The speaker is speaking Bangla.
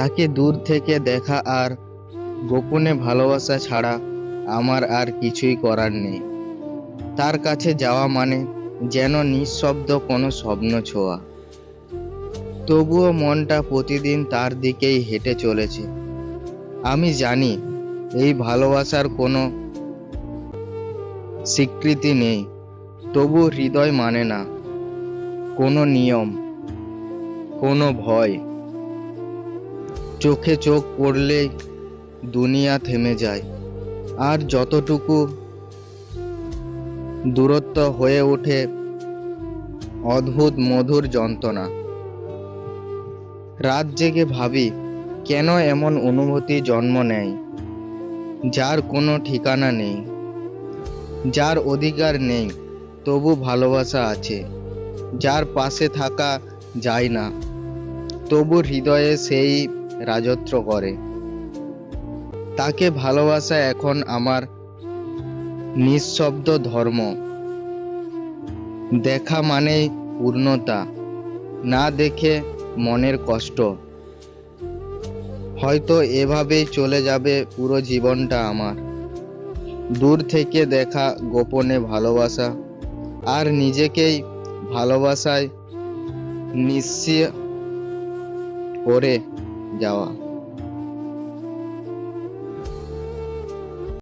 তাকে দূর থেকে দেখা আর গোপনে ভালোবাসা ছাড়া আমার আর কিছুই করার নেই। তার কাছে যাওয়া মানে যেন নিঃশব্দ কোনো স্বপ্ন ছোঁয়া। তবুও মনটা প্রতিদিন তার দিকেই হেঁটে চলেছে। আমি জানি এই ভালোবাসার কোনো স্বীকৃতি নেই, তবু হৃদয় মানে না কোনো নিয়ম, কোনো ভয়। চোখে চোখ পড়লেই দুনিয়া থেমে যায়, আর যতটুকু দূরত্ব হয়ে ওঠে অদ্ভুত মধুর যন্ত্রণা। রাত জেগে ভাবি কেন এমন অনুভূতি জন্ম নেয়, যার কোনো ঠিকানা নেই, যার অধিকার নেই তবু ভালোবাসা আছে, যার পাশে থাকা যায় না তবু হৃদয়ে সেই রাজত্ব করে। তাকে ভালোবাসা এখন আমার নিঃশব্দ ধর্ম। দেখা মানেই পূর্ণতা, না দেখে মনের কষ্ট। হয়তো এভাবেই চলে যাবে পুরো জীবনটা আমার। দূর থেকে দেখা, গোপনে ভালোবাসা, আর নিজেকেই ভালোবাসায় নিঃস্ব করে যাওয়া।